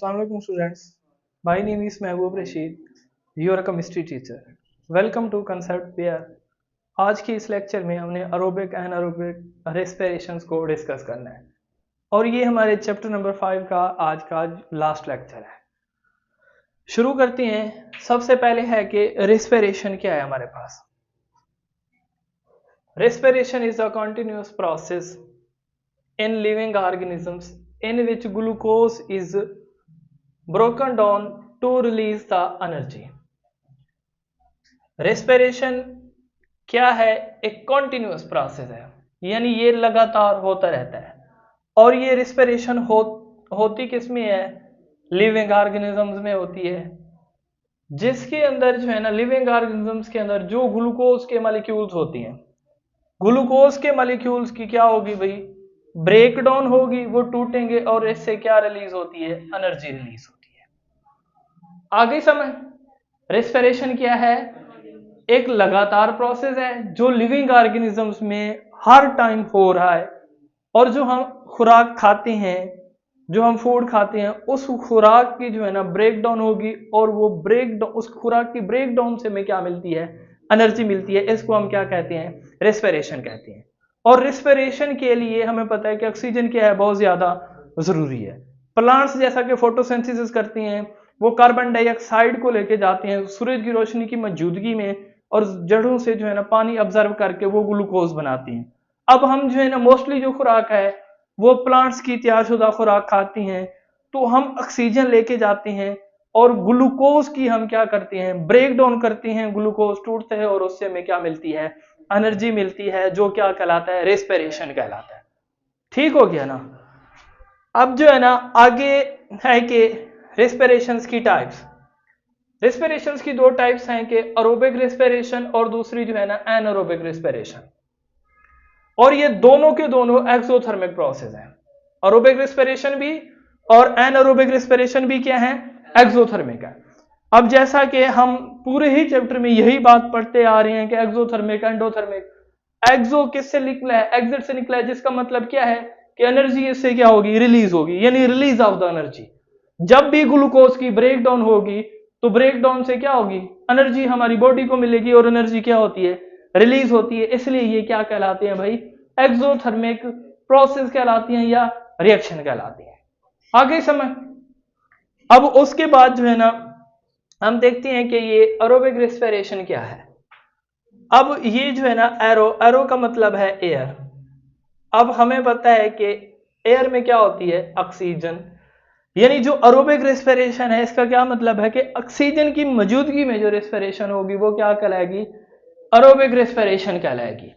Assalamualaikum students. My name is Mehboob Rashid. You are a chemistry teacher. Welcome to Concept Pair. आज की इस lecture में हमने aerobic anaerobic रेस्पिरेशंस को discuss करना है और ये हमारे चैप्टर नंबर 5 का आज का लास्ट लेक्चर है। शुरू करते हैं। सबसे पहले है कि रेस्पिरेशन क्या है हमारे पास। Respiration is a continuous process in living organisms in which glucose is broken down to release the energy. Respiration क्या है? एक कॉन्टिन्यूअस प्रोसेस है, यानी ये लगातार होता रहता है। और ये रेस्पिरेशन होती किस में है? लिविंग ऑर्गेनिजम्स में होती है, जिसके अंदर जो है ना, लिविंग ऑर्गेनिजम्स के अंदर जो ग्लूकोज के मॉलिक्यूल्स होती हैं, ग्लूकोज के मॉलिक्यूल्स की क्या होगी भाई? ब्रेक डाउन होगी, वो टूटेंगे और इससे क्या रिलीज होती है? एनर्जी रिलीज होती है। आगे समझ। रेस्पिरेशन क्या है? एक लगातार प्रोसेस है जो लिविंग ऑर्गेनिजम्स में हर टाइम हो रहा है। और जो हम खुराक खाते हैं, जो हम फूड खाते हैं, उस खुराक की जो है ना ब्रेक डाउन होगी और वो ब्रेक डाउन, उस खुराक की ब्रेक डाउन से हमें क्या मिलती है? एनर्जी मिलती है। इसको हम क्या कहते हैं? रेस्पिरेशन कहते हैं। और रेस्पिरेशन के लिए हमें पता है कि ऑक्सीजन क्या है? बहुत ज्यादा जरूरी है। प्लांट्स जैसा कि फोटोसिंथेसिस करती हैं, वो कार्बन डाइऑक्साइड को लेके जाते हैं सूरज की रोशनी की मौजूदगी में और जड़ों से जो है ना पानी ऑब्जर्व करके वो ग्लूकोज बनाती हैं। अब हम जो है ना मोस्टली जो खुराक है वो प्लांट्स की तैयारशुदा खुराक खाती हैं, तो हम ऑक्सीजन लेके जाते हैं और ग्लूकोज की हम क्या करते हैं? ब्रेक डाउन करते हैं, ग्लूकोज टूटते हैं और उससे हमें क्या मिलती है? एनर्जी मिलती है, जो क्या कहलाता है? रेस्पिरेशन कहलाता है। ठीक हो गया ना। अब जो है ना आगे है कि रेस्पिरेशंस की टाइप्स। रेस्पिरेशंस की दो टाइप्स हैं कि एरोबिक रेस्पिरेशन और दूसरी जो है ना एनारोबिक रेस्पिरेशन। और ये दोनों के दोनों एक्सोथर्मिक प्रोसेस हैं। एरोबिक रेस्पिरेशन भी और एनारोबिक रेस्पिरेशन भी क्या है? एक्सोथर्मिक है। अब जैसा कि हम पूरे ही चैप्टर में यही बात पढ़ते आ रहे हैं कि एक्सोथर्मिक, एंडोथर्मिक। एक्सो किससे निकला है? एग्जिट से निकला है, जिसका मतलब क्या है कि एनर्जी इससे क्या होगी? रिलीज होगी, यानी रिलीज ऑफ द एनर्जी। जब भी ग्लूकोज की ब्रेक डाउन होगी तो ब्रेक डाउन से क्या होगी? एनर्जी हमारी बॉडी को मिलेगी और एनर्जी क्या होती है? रिलीज होती है। इसलिए ये क्या कहलाते हैं भाई? एक्सोथर्मिक प्रोसेस कहलाती हैं या रिएक्शन कहलाती है। आगे समझ। अब उसके बाद जो है ना हम देखते हैं कि ये एरोबिक रेस्पिरेशन क्या है। अब ये जो है ना एरो का मतलब है एयर। अब हमें पता है कि एयर में क्या होती है? ऑक्सीजन। यानी जो एरोबिक रेस्पिरेशन है इसका क्या मतलब है कि ऑक्सीजन की मौजूदगी में जो रेस्पिरेशन होगी वो क्या कहलाएगी? एरोबिक रेस्पिरेशन कहलाएगी।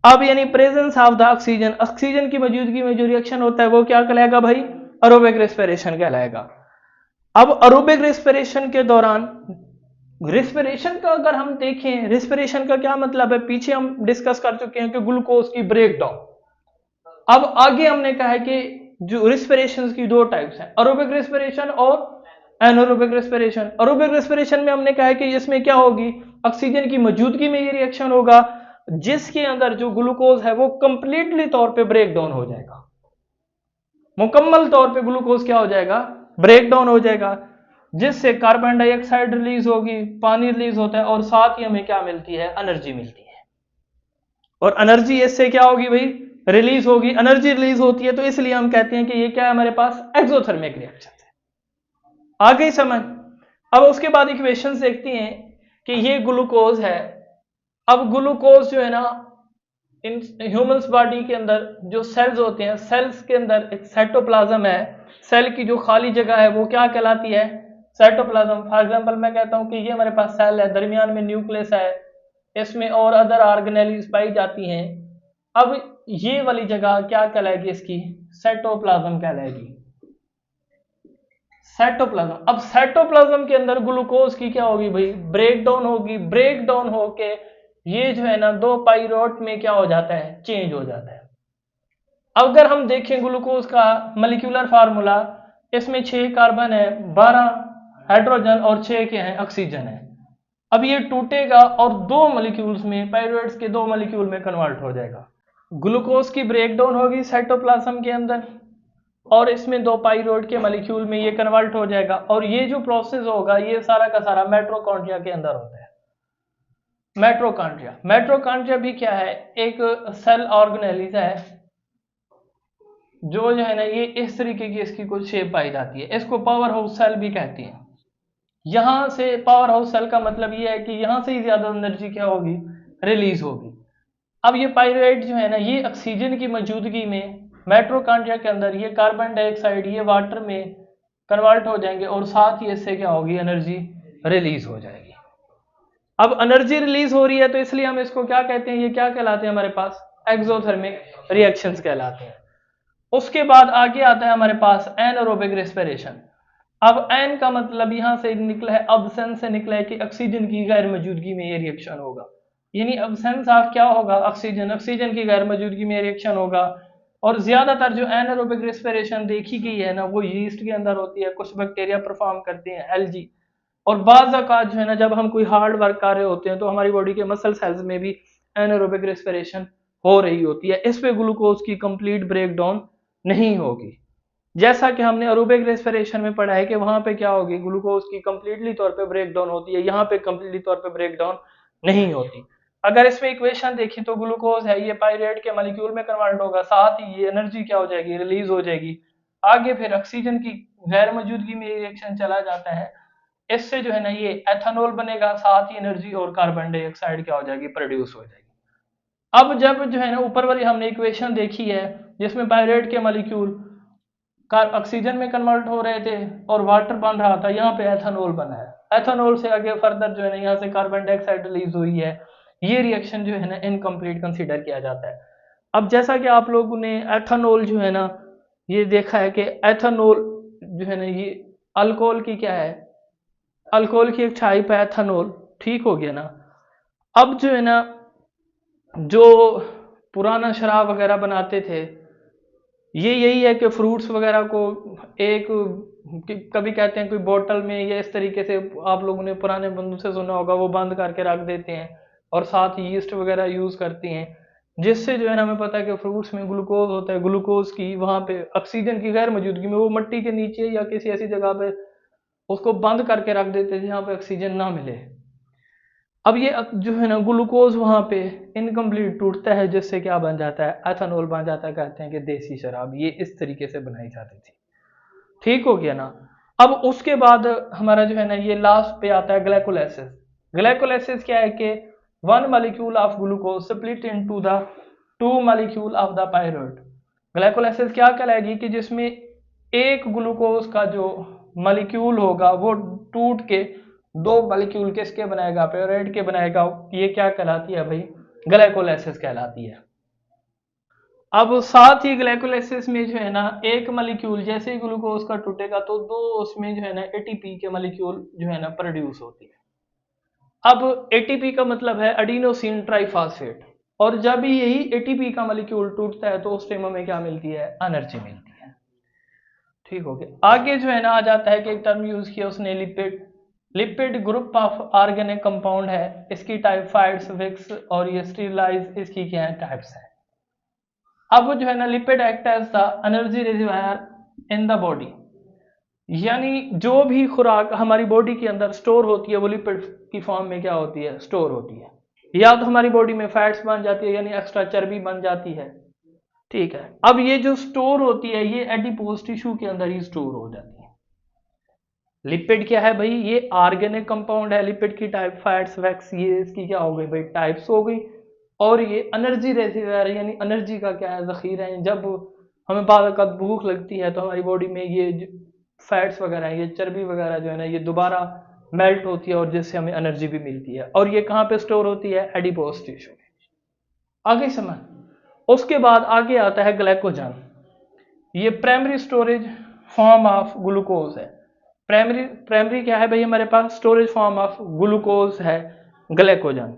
अब यानी presence of the oxygen, oxygen की मौजूदगी में जो रिएक्शन होता है वो क्या कहलाएगा भाई? एरोबिक रेस्पिरेशन कहलाएगा। अब एरोबिक रेस्पिरेशन के दौरान, रेस्पिरेशन का अगर हम देखें, रेस्पिरेशन का क्या मतलब है? पीछे हम डिस्कस कर चुके हैं कि ग्लूकोज की ब्रेक डाउन। अब आगे हमने कहा है कि जो रेस्पिरेशन की दो टाइप्स हैं, एरोबिक रेस्पिरेशन और एनारोबिक रेस्पिरेशन। एरोबिक रेस्पिरेशन में हमने कहा है कि इसमें क्या होगी? ऑक्सीजन की मौजूदगी में ये रिएक्शन होगा, जिसके अंदर जो ग्लूकोज है वो कंप्लीटली तौर पे ब्रेक डाउन हो जाएगा। मुकम्मल तौर पे ग्लूकोज क्या हो जाएगा? ब्रेक डाउन हो जाएगा, जिससे कार्बन डाइऑक्साइड रिलीज होगी, पानी रिलीज होता है और साथ ही हमें क्या मिलती है? एनर्जी मिलती है। और एनर्जी इससे क्या होगी भाई? रिलीज होगी। एनर्जी रिलीज होती है तो इसलिए हम कहते हैं कि ये क्या है? हमारे पास एक्सोथर्मिक रिएक्शन है। आगे समझ। अब उसके बाद इक्वेशंस देखते हैं कि ये ग्लूकोज है। अब ग्लूकोज जो है ना इन ह्यूमंस बॉडी के अंदर जो सेल्स होते हैं, सेल्स के अंदर एक साइटोप्लाज्म है। सेल की जो खाली जगह है वो क्या कहलाती है? साइटोप्लाज्म। फॉर एग्जांपल मैं कहता हूं कि ये हमारे पास सेल है, दरमियान में न्यूक्लियस है, इसमें और अदर ऑर्गेनेल्स पाई जाती हैं। अब ये वाली जगह क्या कहलाएगी? इसकी साइटोप्लाज्म कहलाएगी। साइटोप्लाज्म। अब साइटोप्लाज्म के अंदर ग्लूकोज की क्या होगी भाई? ब्रेक डाउन होगी। ब्रेक डाउन होके ये जो है ना दो पाइरूवेट में क्या हो जाता है? चेंज हो जाता है। अगर हम देखें ग्लूकोज का मॉलिक्यूलर फार्मूला, इसमें 6 कार्बन है, 12 हाइड्रोजन और 6 के हैं ऑक्सीजन है। अब ये टूटेगा और दो मॉलिक्यूल्स में, पाइरूवेट्स के दो मॉलिक्यूल में कन्वर्ट हो जाएगा। ग्लूकोज की ब्रेक डाउन होगी साइटोप्लाज्म के अंदर, और इसमें 2 पाइरोड के मॉलिक्यूल में ये कन्वर्ट हो जाएगा, और ये जो प्रोसेस होगा ये सारा का सारा माइटोकॉन्ड्रिया के अंदर होता है। माइटोकॉन्ड्रिया भी क्या है, एक सेल ऑर्गेनेलिज है जो है ना ये इस तरीके की इसकी कुछ शेप पाई जाती है। इसको पावर हाउस सेल भी कहती है। यहां से पावर हाउस सेल का मतलब ये है कि यहां से ही ज्यादा एनर्जी क्या होगी, रिलीज होगी। अब ये पाइरुवेट जो है ना ये ऑक्सीजन की मौजूदगी में माइटोकॉन्ड्रिया के अंदर ये कार्बन डाइऑक्साइड ये वाटर में कन्वर्ट हो जाएंगे, और साथ ही इससे क्या होगी, एनर्जी रिलीज हो जाएगी। अब एनर्जी रिलीज हो रही है तो इसलिए हम इसको क्या कहते हैं, ये क्या कहलाते हैं हमारे पास, एक्सोथर्मिक रिएक्शंस कहलाते हैं। उसके बाद आगे आता है हमारे पास एनारोबिक रेस्पिरेशन। अब एन का मतलब यहां से निकला है, अब्सेंस से निकला है कि ऑक्सीजन की गैर मौजूदगी में ये रिएक्शन होगा, यानी अब्सेंस ऑफ क्या होगा, ऑक्सीजन की गैर मौजूदगी में रिएक्शन होगा। और ज्यादातर जो एनारोबिक रेस्पिरेशन देखी गई है ना वो यीस्ट के अंदर होती है, कुछ बैक्टीरिया परफॉर्म करते हैं, एलजी। और बाज़ औक़ात जो है ना जब हम कोई हार्ड वर्क कर रहे होते हैं तो हमारी बॉडी के मसल सेल्स में भी एनारोबिक रेस्पिरेशन हो रही होती है, इस पे ग्लूकोज की कंप्लीट ब्रेकडाउन नहीं होगी। जैसा कि हमने एरोबिक रेस्पिरेशन में पढ़ा है कि वहां पे क्या होगी, ग्लूकोज की कंप्लीटली तौर पे ब्रेकडाउन होती है, यहाँ पे कंप्लीटली तौर पे ब्रेकडाउन नहीं होती। अगर इसमें इक्वेशन देखी तो ग्लूकोज है ये पाइरेट के मॉलिक्यूल में कन्वर्ट होगा, साथ ही ये एनर्जी क्या हो जाएगी, रिलीज हो जाएगी। आगे फिर ऑक्सीजन की गैर मौजूदगी में रिएक्शन चला जाता है, इससे जो है ना ये एथेनॉल बनेगा, साथ ही एनर्जी और कार्बन डाइऑक्साइड क्या हो जाएगी, प्रोड्यूस हो जाएगी। अब जब जो है ना ऊपर वाली हमने इक्वेशन देखी है जिसमें पाइरेट के मॉलिक्यूल ऑक्सीजन में कन्वर्ट हो रहे थे और वाटर बन रहा था, यहाँ पे एथेनॉल बना है। एथेनॉल से आगे फर्दर जो है ना यहाँ से कार्बन डाइऑक्साइड रिलीज हुई है, ये रिएक्शन जो है ना इनकम्प्लीट कंसीडर किया जाता है। अब जैसा कि आप लोगों ने एथेनॉल जो है ना ये देखा है कि एथेनॉल जो है ना ये अल्कोहल की क्या है, अल्कोहल की एक टाइप है एथेनॉल, ठीक हो गया ना। अब जो है ना जो पुराना शराब वगैरह बनाते थे ये यही है कि फ्रूट्स वगैरह को एक कभी कहते हैं कोई बोतल में या इस तरीके से, आप लोगों ने पुराने बंदों से सुना होगा, वो बंद करके रख देते हैं और साथ ही यीस्ट वगैरह यूज करती हैं, जिससे जो है ना हमें पता है कि फ्रूट्स में ग्लूकोज होता है, ग्लूकोज की वहां पे ऑक्सीजन की गैर मौजूदगी में वो मिट्टी के नीचे या किसी ऐसी जगह पे उसको बंद करके रख देते हैं जहाँ पे ऑक्सीजन ना मिले। अब ये जो है ना ग्लूकोज वहां पे इनकम्प्लीट टूटता है, जिससे क्या बन जाता है, एथेनॉल बन जाता है। कहते हैं कि देसी शराब ये इस तरीके से बनाई जाती थी, ठीक हो गया ना। अब उसके बाद हमारा जो है ना ये लास्ट पे आता है ग्लाइकोलाइसिस। ग्लाइकोलाइसिस क्या है कि 1 molecule of glucose split into the 2 molecule of the pyruvate. Glycolysis क्या कहलाएगी कि जिसमें एक ग्लूकोज का जो मॉलिक्यूल होगा वो टूट के 2 मॉलिक्यूल किसके बनाएगा, पाइरुवेट के बनाएगा। ये क्या कहलाती है भाई, ग्लाइकोलाइसिस कहलाती है। अब साथ ही ग्लाइकोलाइसिस में जो है ना एक मॉलिक्यूल जैसे ही ग्लूकोज का टूटेगा तो 2 उसमें जो है ना एटीपी के मॉलिक्यूल जो है ना प्रोड्यूस होती है। अब एटीपी का मतलब है एडिनोसिन ट्राइफॉस्फेट, और जब भी यही एटीपी का मॉलिक्यूल टूटता है तो उस टाइम हमें क्या मिलती है, एनर्जी मिलती है, ठीक हो गया। आगे जो है ना आ जाता है कि एक टर्म यूज किया उसने, lipid. Lipid group of organic compound है, इसकी टाइप फाइड्स विक्स और ये स्टीरलाइज इसकी क्या है, टाइप्स है। अब जो है ना lipid act as the energy reservoir in the body, यानी जो भी खुराक हमारी बॉडी के अंदर स्टोर होती है वो लिपिड की फॉर्म में क्या होती है, स्टोर होती है। या तो हमारी बॉडी में फैट्स बन जाती है यानी एक्स्ट्रा चर्बी बन जाती है, ठीक है। अब ये जो स्टोर होती है ये एडिपोज टिश्यू के अंदर ही स्टोर हो जाती है। लिपिड क्या है भाई, ये ऑर्गेनिक कंपाउंड है। लिपिड की टाइप फैट्स वैक्स ये इसकी क्या हो गई भाई, टाइप्स हो गई। और ये एनर्जी रिजर्वायर यानी एनर्जी का क्या है, जखीरा है। जब हमें बाद भूख लगती है तो हमारी बॉडी में ये फैट्स वगैरह ये चर्बी वगैरह जो है ना ये दोबारा मेल्ट होती है और जिससे हमें एनर्जी भी मिलती है। और ये कहाँ पे स्टोर होती है, एडिपोज टिश्यू में। आगे समझ। उसके बाद आगे आता है ग्लाइकोजन। ये primary storage form of glucose है। प्राइमरी क्या है भाई, हमारे पास स्टोरेज फॉर्म ऑफ ग्लूकोज है ग्लाइकोजन।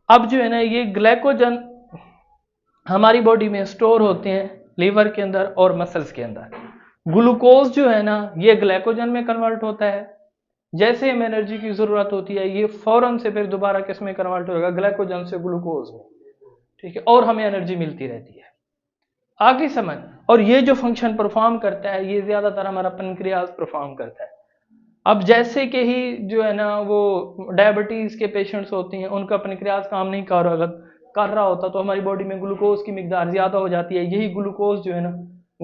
अब जो है ना ये ग्लाइकोजन हमारी बॉडी में स्टोर होते हैं लीवर के अंदर और मसल्स के अंदर। ग्लूकोज जो है ना ये ग्लाइकोजन में कन्वर्ट होता है, जैसे हमें एनर्जी की जरूरत होती है ये फौरन से फिर दोबारा किस में कन्वर्ट होगा, ग्लाइकोजन से ग्लूकोज में, ठीक है। और हमें एनर्जी मिलती रहती है। आगे समझ। और ये जो फंक्शन परफॉर्म करता है ये ज़्यादातर हमारा पेनक्रियाज परफॉर्म करता है। अब जैसे कि ही जो है ना वो डायबिटीज़ के पेशेंट्स होते हैं, उनका पेनक्रियाज काम नहीं कर रहा होता, तो हमारी बॉडी में ग्लूकोज की मिकदार ज़्यादा हो जाती है। यही ग्लूकोज जो है ना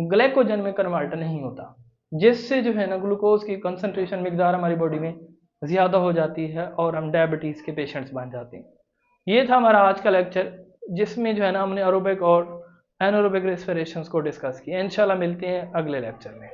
ग्लाइकोजन में कन्वर्ट नहीं होता, जिससे जो है ना ग्लूकोज की कंसंट्रेशन मिकदार हमारी बॉडी में ज़्यादा हो जाती है और हम डायबिटीज़ के पेशेंट्स बन जाते हैं। ये था हमारा आज का लेक्चर, जिसमें जो है ना हमने एरोबिक और एनारोबिक रेस्पिरेशंस को डिस्कस किया। इंशाल्लाह मिलते हैं अगले लेक्चर में।